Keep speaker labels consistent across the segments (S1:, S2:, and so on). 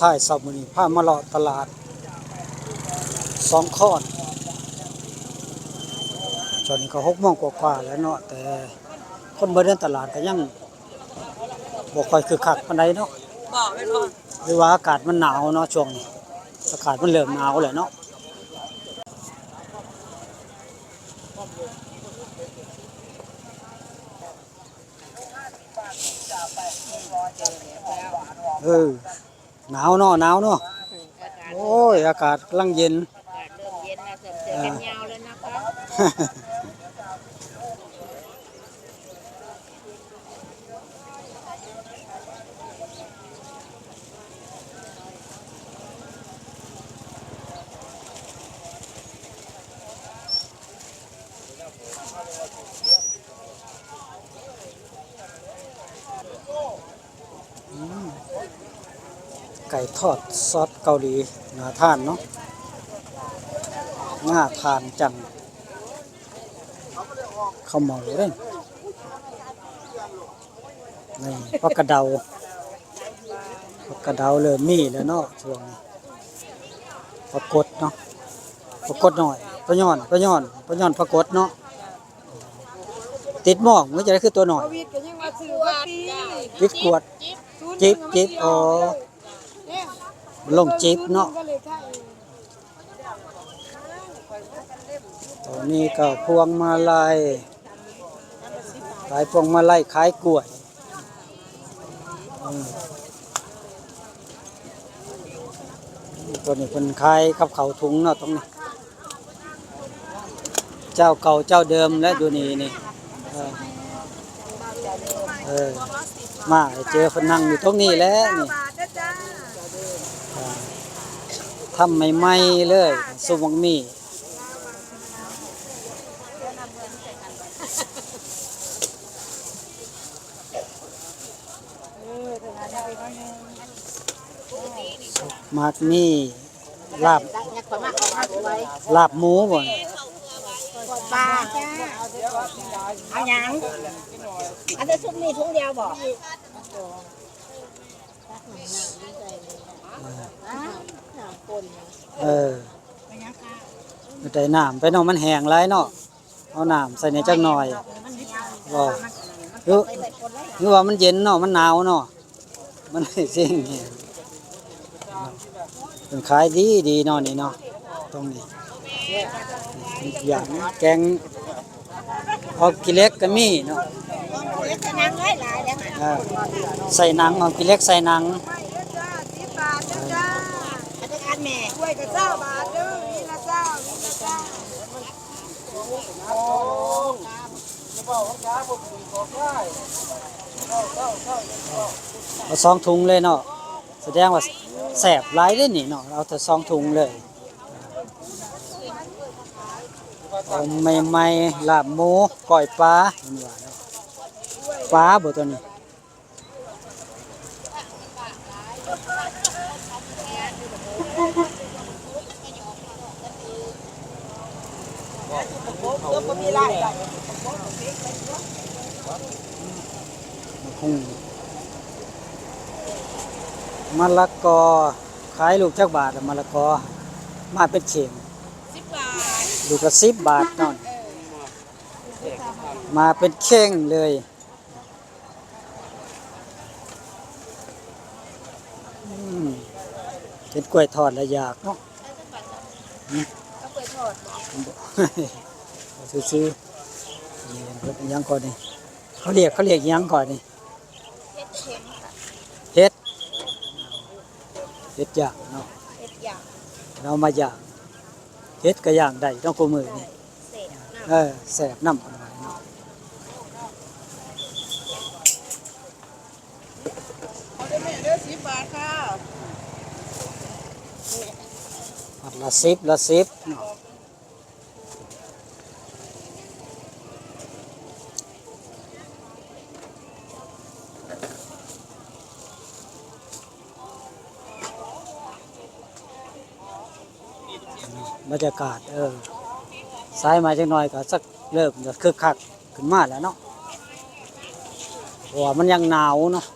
S1: ท้ายเช้ามื้อนี้พามาเลาะตลาดสองข้อนตอนนี้ก็6 โมงกว่าๆแล้วเนาะแต่คนบ่เดินตลาดก็ยังบ่ค่อยคึกคักปานใดเนาะ
S2: บอกเป็นบ่
S1: หรือว่าอากาศมันหนาวเนาะช่วงนี้อากาศมันเริ่มหนาวแล้วเนาะหนาวเนาะหนาวเนาะโอ้ยอากาศกำลังเย็น
S2: เริ่มเย็นแล้วเสื้อกันยาวแล้วนะคะ
S1: ไก่ทอดซอสเกาหลีน่าทานเนาะน่าทานจังข้าวเหมาเลยนี่ผักกระเดาเลยมีแล้วเนาะช่วงนี้ผักกดเนาะผักกดหน่อยปลาย่อนผักกดเนาะติดหม้อมันจะได้คือตัวหน่อยติดขวดจิ๊บอ๋อลงจิ๊บเนาะตอนนี้ก็พวงมาลัยขายพวงมาลัยขายกล้วยตัวนี้เป็นขายกับเขาถุงเนาะตรงนี้เจ้าเก่าเจ้าเดิมและดูนี่มาเจอคนนั่งอยู่ตรงนี้แล้วนี่ทำใหม่ๆเลยสุมังมีมากนี่ลาบหมูบ่
S2: ปลาจ้าเอาหยังอันนี้ซุปนี่ถุงเดียวบอก
S1: ใส่น้ำไปเนาะมันแห้งหลายเนาะเอาน้ำใส่ในจักหน่อยบ่หรือว่ามันเย็นเนาะมันหนาวเนาะมันเสี่ยงเป็นขายดีเนาะนี่เนาะตรงนี้อย่างแกงหอมกิเล็กก็มีเนาะใส่หนังหอมกิเล็กใส่หนัง
S2: ช่วยกับเจ้าบาทเด้อนี่ละเจ้า
S1: เอา2 ถุงเลยเนาะแสดงว่าแสบหลายเลยนี่เนาะเอาแต่2 ถุงเลยเอาใหม่ๆลาบหมูก้อยปลาปลาบ่ตัวนี้มะละกอขายลูกจักบาทมะละกอมาเป็นเข่ง
S2: 10 บาท
S1: ลูกละ10 บาทเนาะมาเป็นเข่งเลยเป็นกล้วยทอดละอยากเนาะ
S2: เอากล้วยทอด
S1: ซื้อยังก่อนนี่เขาเรียกยังก่อนนี่เฮ็ดย่างเนาะเรามาย่างเฮ็ดก็ย่างได้ต้องกูมือนี่แสบน้ำอะไรเนาะ
S2: เอาได้แม่เด้อ10 บาทค่ะ
S1: ละ10เนาะบรรยากาศสายมาจังหน่อยก็สักเริ่มจะคึกคักขึ้นมาแล้วเนาะเพราะว่ามันยังหนาวเนาะ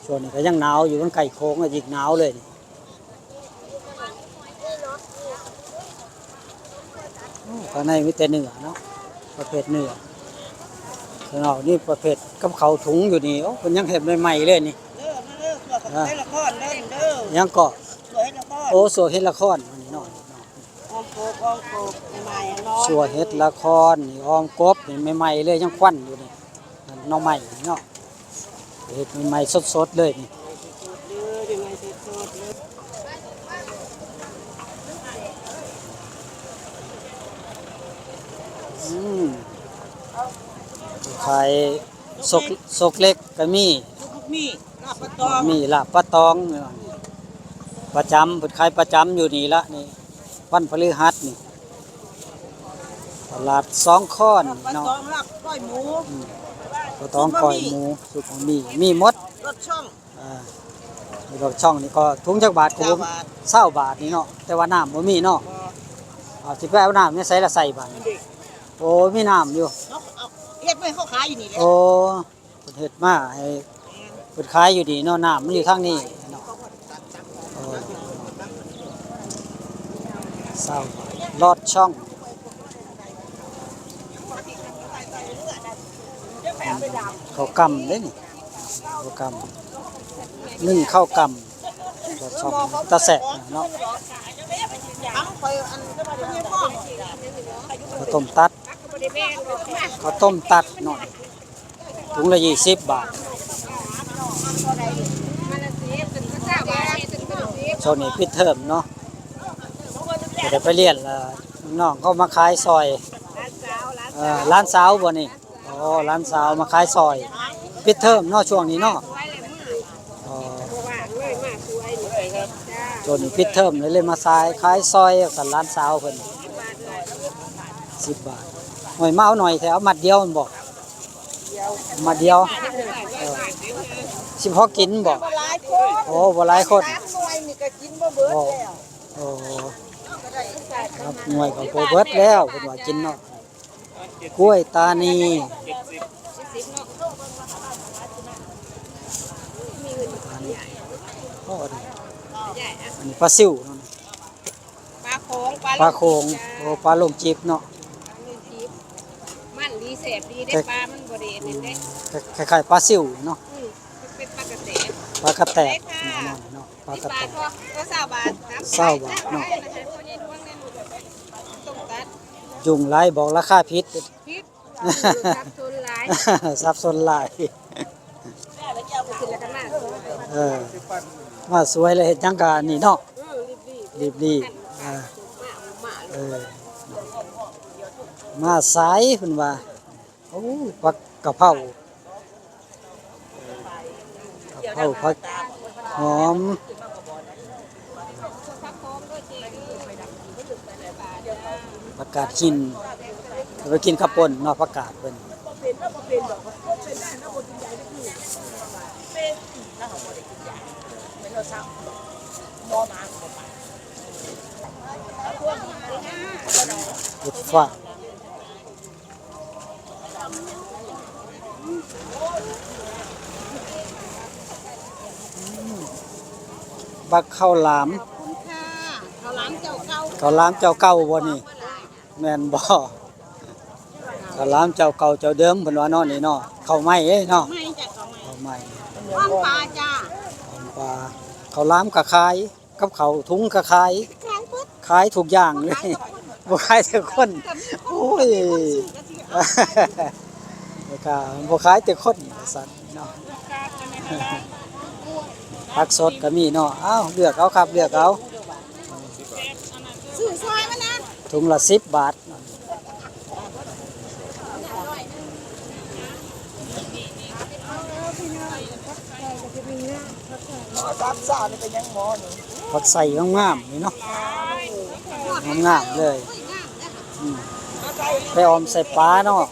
S1: ช่วงนี้ก็ยังหนาวอยู่มันไก่โค้งก็ยิ่งหนาวเลยนี่ ข้างในมีแต่เนื้อเนาะประเภทเนื้อข้างนอกนี่ประเภทกับเขาวถุงอยู่นี่โอ้มันยังเห็นใหม่ๆเลยนี่
S2: เด้อมาเด้อตัวกับเฮ็ดละครเด้อเด้อ
S1: ยังก็
S2: ตัวเฮ็ดละคร
S1: โอ้สัวเฮ็ดละครอันนี้เนาะ
S2: ออมโกบใหม่ๆน้อย
S1: สัวเฮ็ดละครนี่ออมกบนี่ใหม่ๆเลยยังควันอยู่นี่นั่นหน้องใหม่เนาะเฮ็ดใหม่ๆสดๆเลยนี่
S2: เด้อยังไงสดๆเด้อ
S1: อืมขายซกเล็กก็มี
S2: ลูกมีลาบปลาตอง
S1: มีลาบปลาตองนี่ประจำเพิ่นขายประจำอยู่นี่ละนี่วันพฤหัสนี่ตลาดสองค้อน
S2: ปลา
S1: เนาะ
S2: ตองลาบก้อยหมู
S1: ปลาตองก้อยหมูสุกมีหมด
S2: รสช่อง
S1: อ่ามีดอกช่องนี่ก็ถุงจักบาทก็บ่
S2: บาท
S1: 20บาทนี่เนาะแต่ว่าน้ำบ่มีเนาะเอาสิไปเอาน้ำเนี่ยใส่ละใส่บาทโอ้มีน้ำอยู่
S2: เอาเฮ็ดไว้เขาขายอยู่นี่แหละ
S1: โอ้เพิ่นเฮ็ดมาให้เพิ่นขายอยู่ดีเนาะน้ำมันอยู่ทางนี้เนาะโอ้เศร้าลอดช่องเขากำเด้นี่เขากำนึ่งข้าวกำลอดช่องตะแสะเนาะ
S2: ทั้งไปอันนี้พ่อ
S1: ข้าวต้มตัดข้าวต้มตัดหน่อยถุงละ20 บาทช่วงนี้ปิดเทอมเนาะเดี๋ยวไปเรียนละน้องเขามาขายซอยร้านสาวบ่นี่อ๋อร้านสาวมาขายซอยปิดเทอมเนาะช่วงนี้เนาะอ๋อช่วงนี้ปิดเทอมเลยมาขายซอยกับร้านสาวเพิ่น10 บาทหน่อยมาเอาหน่อยแถวมัดเดียวมันบอกมัดเดียวสิพอกินบ่
S2: หลายคน
S1: โอ้บ่หลายคน
S2: 3หน่วยนี่ก็กินบ่เบิดแล้ว
S1: โอ้ครับหน่วยก็บ่เบิดแล้วเพิ่นว่ากินเนาะกล้วยตานีอันนี้ปลาซิวเนาะ
S2: ปลาโขง
S1: ปลาโขงโอ้ปลาลงจีบเนาะ
S3: มันดีแสบดีได้ปลา มันบริเวณได้
S1: คล้ายๆปลาซิวเนาะ
S3: เป็นปลากระเตะ
S1: ปลากระแตกเนาะปลากระ
S3: ปลา
S1: แตก
S3: ก็20 บาท
S1: 20 บาทเนาะ
S3: ต้มตัด
S1: ยุงหลายบอกราคาผิด
S3: พิษรับทุนหลาย
S1: สับสนหลาย
S3: กินแล้วก็น่าสวย
S1: เออมาสวยเลยเฮ็ดจังกะนี่เนาะ
S3: รีบ
S1: เออ
S3: มา
S1: เออมาสายเพิ่นว่าโอ้ผักกะเพรผักหอมผักกาดหินไปกินข้าวป่นเนาะผักกาดเพิ่นเฮ็ดฟ้าบักข้าวหลาม
S2: คุณค่ะข้าวหลามเจ้าเก่า
S1: ข้าวหลามเจ้าเก่าบ่นี่แม่นบ่ข้าวหลามเจ้าเก่าเจ้าเดิมเพิ่นว่าเนาะนี่เนาะข้าวไหม้เอ้ยเนาะ
S2: ไม่จ้ะข้าวใหม่
S1: ข้าวไหม้
S2: ข้าวปลาจ้า
S1: ข้าวปลาข้าวหลามก็ขายกับข้าวถุงก็ขาย
S2: แข็งปึ๊ด
S1: ขายทุกอย่างเลย บ่ขายแต่คนโอ้ยบ่กล้าบ่ขายแต่คนสั่นเนาะผักสดก็มีเนาะอ้าวเลือกเอาครับเลือกเอา
S2: ซื้อซอยมานะ
S1: ถุงละ10 บาท
S2: ซับซ่านี่เป็นยังหมอนี่
S1: ผักใส่งามๆนี่เนาะงามๆเลยอืมไปออมใส่ปลาเนาะ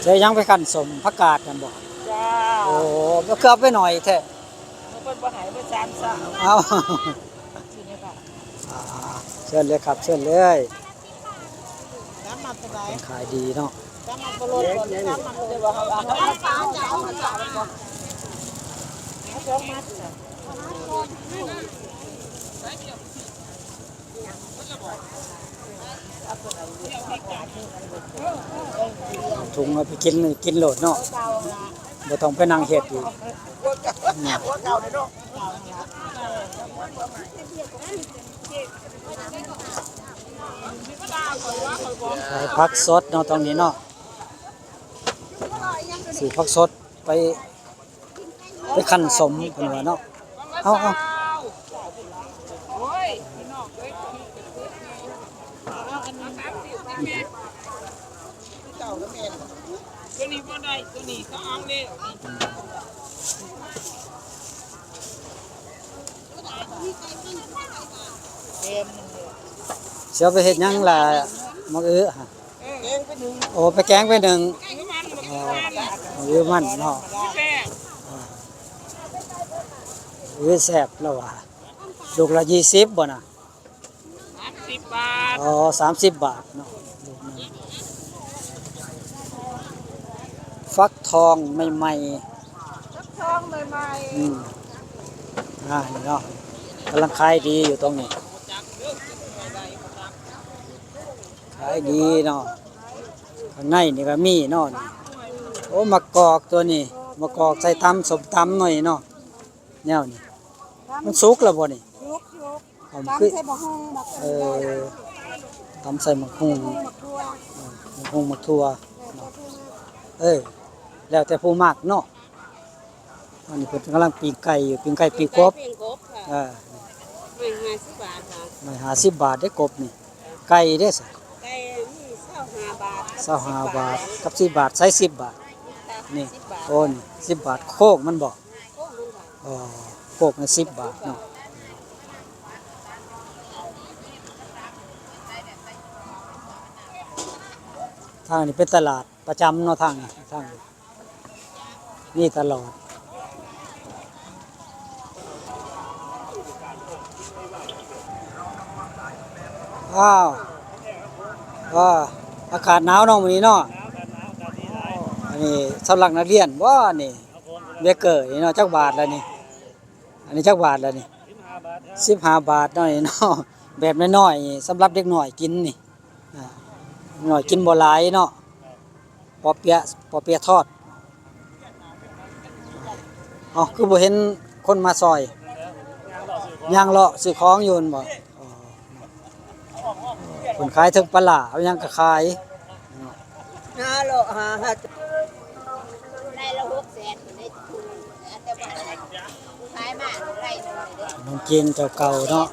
S1: เจอยังไปคั่นสมผักกาดกันบ่
S2: จ้า
S1: โอ้ก็เกือบไปหน่อยแท้
S2: เพิ่นบ่ให้เพิ่นจานซ่า
S1: เอา อ่าเชิญเลยครับเชิญเลย
S2: น้ำมันเท่าไหร่
S1: เป็นขายดีเนาะ
S2: น้ำมันบ่ลดบ่น้ำมันจะว่าเขาว่าปลาจะเอามาซ่าบ่เอา2มัดจ้ะ
S1: ถุงเอาไปกินโหลดเนาะ
S2: เก่าละ
S1: บ่ต้องไปนั่งเฮ็ดอีก
S2: หัวเก่าเลยเนาะ
S1: ขายผักสดเนาะตรงนี้เนาะซื้อผักสดไปคั่นสมเพิ่นว่าเนาะเอา
S3: โอ้ยพี่น้องเอ้ยเอาอันนี้30แม่ตัวนี้บ่ได้ตัวนี้ก็เอาเลย
S1: เสียวไปเฮ็ดหยังล่ะมักฮะ
S2: แกงไปหนึ่ง
S1: โอ้ไปแกงไปหนึ่ง
S3: ไอ้มันบ่
S1: อ๋อ
S3: กินมัน
S1: มันเนาะ
S3: แซ่บ
S1: แซ่บแล้วว่ะลูกละ20บ่น่ะ
S3: 30 บาท
S1: อ๋อ30 บาทเนาะลูกหนึงฟักทองใหม่
S2: ทองใหม่
S1: ๆนี่เนาะกำลังขายดีอยู่ตรงนี้ขายดีเนาะข้างในนี่ก็มีเนาะนี่โอ้มะกอกตัวนี้มะกอกใส่ตำสมตำหน่อยเนาะแนวนี้มันสุกแล้วบ่นี่
S2: ๆยุก
S1: ผม
S2: ตำ
S1: คือ
S2: ใส่บะฮุงบัก
S1: ตำใส่มะฮุง
S2: บักตัว
S1: มะฮุงมะทั่วเนาะแล้วแต่ผู้มักเนาะอันนี้เพิ่นกำลังปิ้งไก่อยู่ปิ้งไก่ปิ้งกบ
S3: ปิ้งกบค่ะ
S1: อ่า
S3: ไม่50 บาทค่ะ
S1: ไม่50 บาทได้กบนี่ไก่เด้ซะ
S3: ไก่มี25 บาท
S1: 25 บาทกับ10 บาทใส่10 บาทนี่
S3: 10 บาท
S1: โอ้นี่10 บาทโคกมันบ่
S3: โอ้มันค่ะ
S1: อ๋อโคกนี่10 บาทเนาะทางนี้เป็นตลาดประจำเนาะทางนี้นี่ตลอดว้าวอากาศหนาวเนาะมื้อนี้เนาะอันนี้สำหรับนักเรียนว่านี่เบเกอร์นี่เนาะจักบาทแล้วนี่อันนี้จักบาทแล้วนี่15 บาทเนาะนี่เนาะแบบน้อยๆนี่สำหรับเด็กน้อยกินนี่น้อยกินบ่หลายเนาะปอเปียะทอดอ๋อคือบ่เห็นคนมาซอยย่างเลาะซื้อของอยู่นั่นบ่อ๋อเพิ่นขายถึงปลาร้าเอาหยังก็ขาย
S2: 5โล5
S3: ได้ละ600,000ได้ทุนแต่ว่าขายมาไร่นึงเลยเด้อ
S1: น้องจีนเจ้าเก่าเนาะ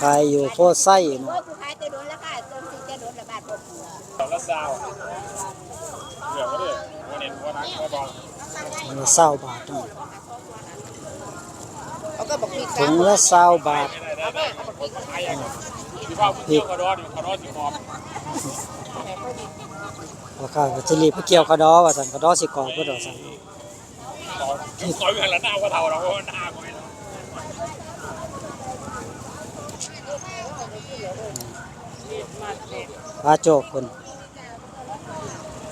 S1: ขายอยู่โพไส้เนาะ
S3: กูขายแต่โดนละค่ะจนสิจะโดนละบาทบ่หัว
S1: มันละ20 บาทเนาะ
S2: เขาก็บอกมี
S1: ถุงละ20 บาทพริกราคาก็จะรีบไปเกี่ยวขะดอว่าซั่นขะดอสิกรอบบ่ดอกซั่น
S4: ซอยกันแล้วหน้าก็เท่าเราหน้าก็ไม่
S1: ปลาโจกเพิ่น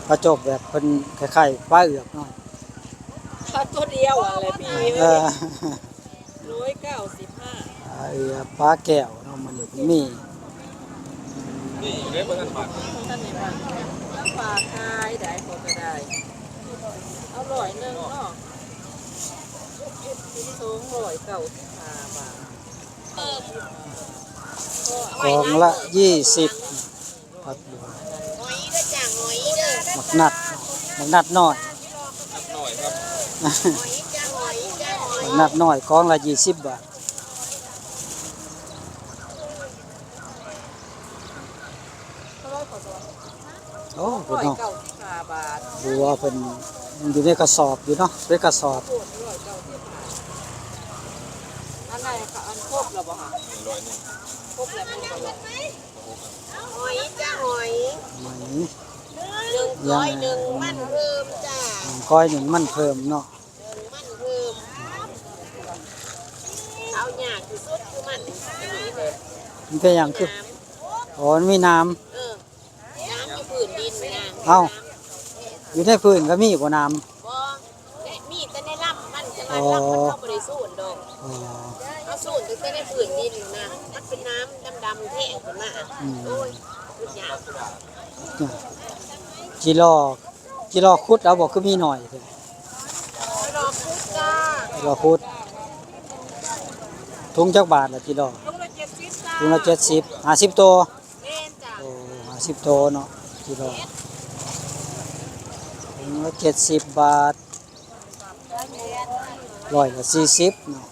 S1: ปลาโจกแบบเพิ่นคล้ายๆปลาเอือกเนาะ
S3: ถ้าตัวเดียวอะไรพี่
S1: เออ
S3: 195
S1: ปลาเอือกปลาแก้วเนาะมันมี
S4: นี่อยู่ได้เพื่อนมา
S3: ท่านนี่ว่าแล้วฝากขายได้ก็ได้เอา100นึงเนาะ295 บาท
S1: กองละ20ผักบัว
S3: หอยเด้อจ้าหอยเด้อ
S1: หมักนัดน้อย
S4: หน่อยครับ
S3: หอยจ้าหอยจ้าหอย
S1: หมักนัดน้อยกองละ20 บาทโอ้เพิ่นเนาะ
S3: 195 บาท
S1: บัวเพิ่นอยู่ในกระสอบอยู่เนาะเป็นกระสอบ
S3: อันไหนค่ะอันครบแล้วบ่คะ
S4: 100นึง
S3: ครบแล้วหอยจ้าหอย
S1: ไหม
S3: 100มันเพิ่มจ้า
S1: ก้อยหนึ่งมันเพิ่มเนาะ
S3: มันเพิ่มเอาหยากที่สุดคือมันอันนี้เลย
S1: มันเป็นอย่างคืออ๋อมันมีน้ำ
S3: เออน้ำอยู่พื้นดินนะ
S1: เอ้า อยู่ในพื้นก็มีกว่าน้
S3: บ่ได้มีแต่ในลำมันจะว่าลำมันเข้าบ่ได้สูนดอก
S1: ำอ๋อ
S3: เอาสูนแต่ในพื้นดินนะมันเป็นน้ำดำๆแท่งขึ้นมาโอ้ยหยาบ
S1: เนี่ย จิรอคุดเอาบอกคือมีหน่อยเถอะ
S2: รอพุทธจ้า
S1: จิรอคุดถุงจักบาทละจิรอ
S2: ต้องละ70จ้า
S1: ถุงละ70 50ตัว
S2: แม่นจ้า
S1: โอ้50ตัวเนาะจิรอถุงละ70 บาทร้อยละ40เนาะ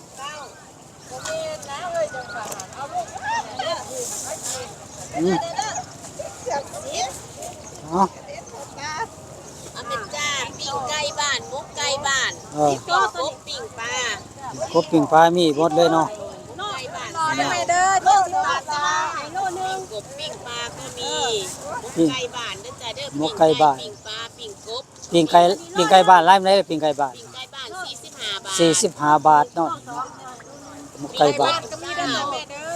S1: อืมเนาะ
S3: อันเป็นจ้าปิ้งไก่บ้านมุกไก่บ้าน
S1: เออ
S3: ก็มุกปิ้งปลาก
S1: บปิ้งปลามีหมดเลยเนาะ
S3: ไก่บ้าน
S2: ได้ไหมเด้อโลนึงจ้าโลนึง
S3: กบปิ้งปลาก็มีมุกไก่บ้านเด้อจ้าเด้อ
S1: มุกไก่บ้าน
S3: ปิ้งปลาปิ้งกบ
S1: ปิ้งไก่บ้านไล่มาได้ปิ้งไก่บ้าน
S3: ปิ้งไก่บ้าน45 บาท
S1: 45 บาทเนาะหมกไก่บ้าน
S2: ก็มีได้ไหมแม่เด้อ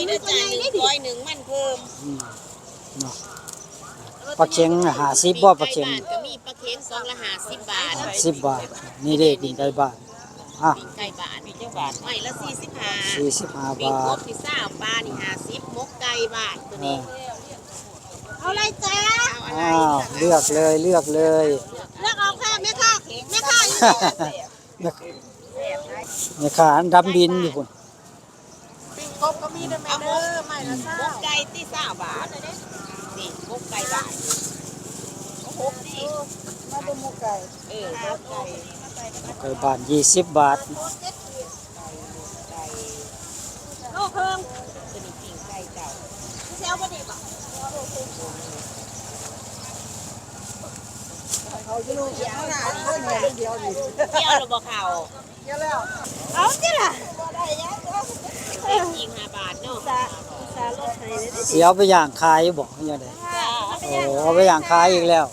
S2: 170
S3: 100เด้อจ้า100หนึ่งมันเพิ่ม
S1: อืมเนาะปลาเค็ง50บ่ปลาเค็ง
S3: ไก่บ้านก็มีปลาเค็งซองละ50 บาท
S1: 10 บาทนี่เด้ปิ้งไก่บ้านอ่ะ
S3: ปิ้งไก่บ้านมีจังบาทไม่ละ45
S1: 45
S3: ปิ้ง
S1: บาก ท
S3: บที่20ปลานี่50มุกไก่บ้านตัว
S1: เอ
S3: นี้
S1: อ
S2: เอาอะไรจ้า
S1: อ้าวเลือกเลย
S2: เลือกเอาค่ะแม่ค่ะแม่ค่ะอยู่
S1: แม่ค้าอันดำดินอยู่พุ่น
S2: ปิ้งกบก็มีได้ไหมเด้อไม่ละเศร้า
S3: มุกไก่ที่20 บาทนี่มุกไก่บ้านมุกนี่
S2: มาดูหมูไก่
S3: มุกไก่
S1: ไก่บ้าน20 บาท
S2: โลเพิ่ม
S3: ตัวนี้ปิ้งไก่เก่า
S2: เซลบ่ดีป่ะเขาจะรู้อย่างไรเดียวนี่
S3: เที่ยวหรือบ่เขา
S2: เดี๋ยวแล้วเอาสิล่ะ
S3: เป็นยิง5 บาทเนาะ
S2: สารถไทยเลย
S1: เสียเอาไปย่างขายบ่ยังได
S3: จ้า
S1: โอ้เอาไปย่างขายอีกแล้ว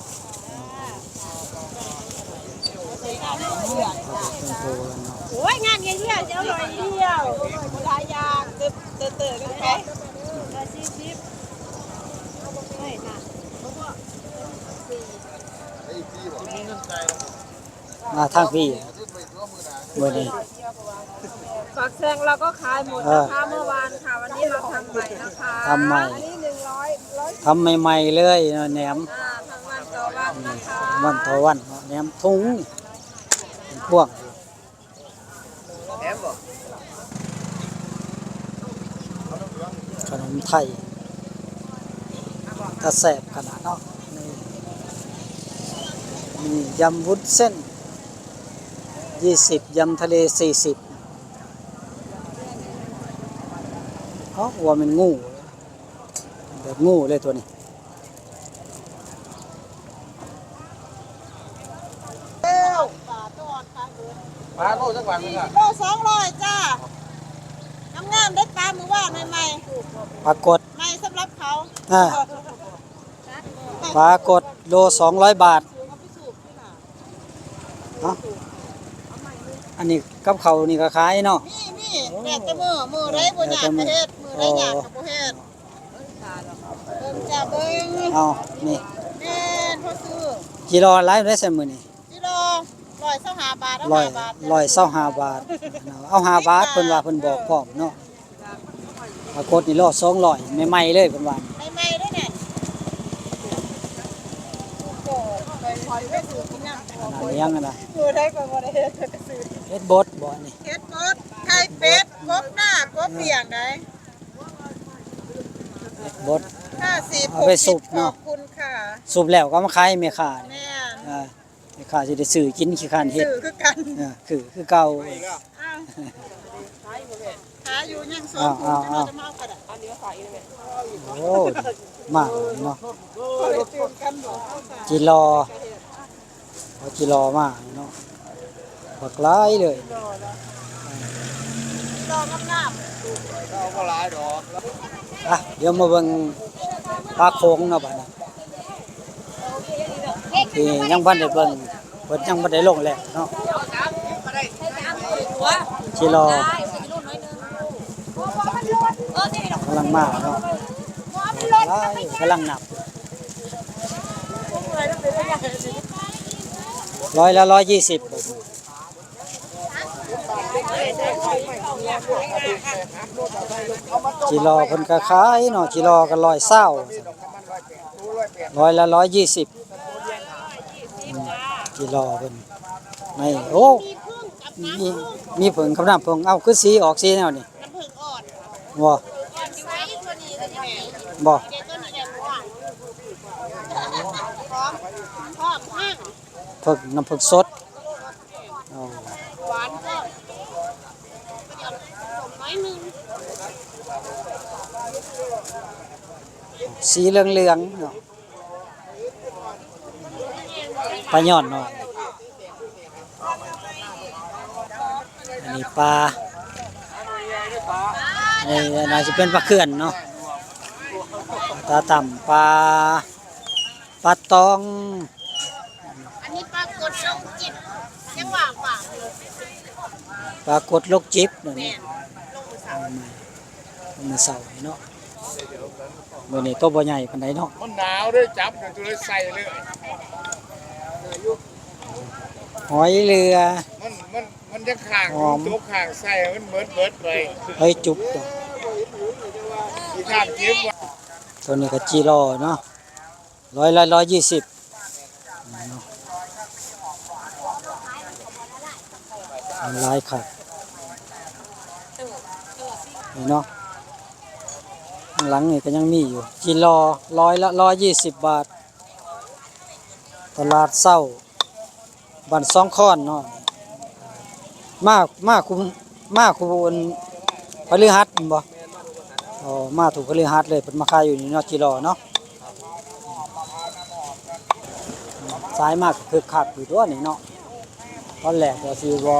S1: โอ้เนาะ
S2: โอ้ยงานเงี้ยเจ้าหน่อยเดียวหลายอย่างเติร์กันไป40ไม่น่ะ
S1: มาทางพี่มื้อนี้
S2: ฝักแซงเราก็ขายหมดนะคะเมื่อวานค่ะวันนี้เราทำใหม่นะคะ
S1: ทำใหม่
S2: อันนี้100
S1: ทำใหม่ๆเลยเนาะแหนม
S2: ทางวันต่อวันนะคะ
S1: วันต่อวันเนาะแหนมทุงพวงขนมไทยตะแสบขนาดเนาะนี่ยำวุ้นเส้น20ยำทะเล40อ๋อว่ามันงูแบบงูเลยตัวนี้
S4: ปลาโลสักวันนึงอ่ะ
S2: โล200จ้างามๆได้ปลามือว่าใหม่
S1: ปรากฏ
S2: ๆใหม่สำหรับเขา
S1: ปรากฏโล200 บาทเนาะอันนี้กับเขาวนี่ก็ขายเนาะ
S2: นี่แต่แต่มือได้บ่อยากไปเฮ็ดมือได้อยากกับบ่เฮ็ดเบิ่งจ้าเบิ่ง
S1: เอานี่
S2: แม่นเขาซื้อ
S1: กิโลไลฟ์ได้ใส่มือนี่
S2: กิโล125 บาทเอา
S1: ร้อย
S2: 5 บาท
S1: 125 บาทเอา5 บาทเพิ่นว่าเพิ่นบอกพร้อมเนาะปรากฏนี่โล200ใหม่ๆเลยเพิ่นว่า
S2: ใหม่ๆด้วยเนี่ยไปหอยไปซื้อกินน้ำ
S1: ขนาดเลี้ยงอะนะ
S2: มือได้ก็บ่ได้เฮ็ดก็ซื้อ
S1: เฮ็ดบดบ่นี่
S2: เฮ็ดกบไข่เป็ดกบหน้ากบเปียกได้
S1: เฮ็ดบด
S2: 50
S1: เอาไปสุก
S2: ข
S1: เนาะ
S2: อบคุณค่ะ
S1: สุบแล้วก็มาขายให้แม่ค้านี่
S2: แม่น
S1: แม่ค้าสิได้ซื้อกินขี้คร้านเฮ็ด
S2: ซื้อคือกัน
S1: คือเก่า
S2: อ้าวหาอยู่ยังสอง
S1: อ้าว
S2: คน
S1: อ้าว
S2: จะมาเอากระดาษอันนี้ฝากอีกเลย
S1: โอ้มากเลยเนาะ
S2: ตื่นกันบ่เอาค่ะ
S1: จิรอเอาจิรอมาเนาะบักหลายเลย
S2: รอน้ำ
S4: เราก็หลายดอก
S1: อ่ะเดี๋ยวมาเบิ่งปลาโขงเนาะบัดนี้ที่ยังบ่ได้เบิ่งเพิ่นยังบ่ได้ลงแหละเนาะจิรอกำลังมาเนาะหลายกำลังนับร้อยละ120บาทจิรอเพิ่นก็ขายเนาะจิรอก็120 ร้อยละ120กิโลเพิ่นไม่โอ้มีผงกับน้ำผงเอาคือสีออกสีแนวนี่
S3: น้ำผึ้งอ่อน
S1: บ่
S3: อ่อนไซส์ตัวนี้ก็จะแม่
S1: บ่
S3: เด็กตัวนี้แหละม่วงพร้อมห้าง
S1: ผึ้งน้ำผึ้งสดเอา
S3: หวานก็เดี๋ยวผสมน้อยนึง
S1: สีเหลืองๆเนาะปลาย่อนหน่อยอันนี้ปลานี่น่าจะเป็นปลาเขื่อนเนาะปลาต่ำปลาตอง
S3: อันนี้ปลากดลงจิตยังหวานหวานอยู่
S1: ปลากดลกจิบเนาะ
S3: แม่
S1: นี่
S3: นลงมือสาว
S1: มันเสาร์เนาะมื้อนี้ตัวบ่ใหญ่ปานใดเนาะ
S4: มันหนาวด้วยจับเนี่ยตัวเลยใส่เลย
S1: หอยเรือ
S4: มันจะข้าง
S1: หอม
S4: จุกข้างใส่มันเบิดไป
S1: เฮ้ยจุ๊บเนาะ
S4: ที่ข้างเก็บไว้
S1: ตัวนี้ก็จิโร่เนาะร้อยละ120เนาะหลายครับนี่เนาะข้างหลังนี่ก็ยังมีอยู่จิโร่ร้อยละ120 บาท ตลาดเช้าบ้านสองค้อนเนาะมาคุบพฤหัสแม่นบ่อ๋อมาถูกพฤหัสเลยเพิ่นมาขายอยู่นี่เนาะจิโร่เนาะสายมากคือคักอยู่ตัวนี่เนาะตอนแรกก็สิบ่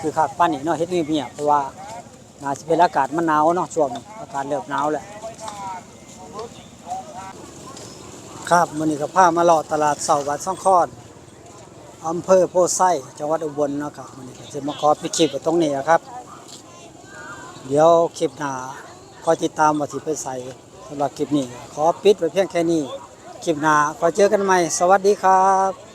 S1: คือคักปานนี้เนาะเฮ็ดเงียบๆเพราะว่าน่าสิเป็นอากาศมันหนาวเนาะช่วงนี้อากาศเริ่มหนาวแล้วครับมื้อนี้ก็พามาเลาะตลาดเช้าบ้านสองค้อนอำเภอโพไซจังหวัดอุบลเนาะครับมื้อนี้ก็สิมาขอปิดคลิปไว้ตรงนี้นะครับ เดี๋ยวคลิปหน้าคอยติดตามว่าสิไปใส่สำหรับคลิปนี้ขอปิดไว้เพียงแค่นี้คลิปหน้าขอเจอกันใหม่สวัสดีครับ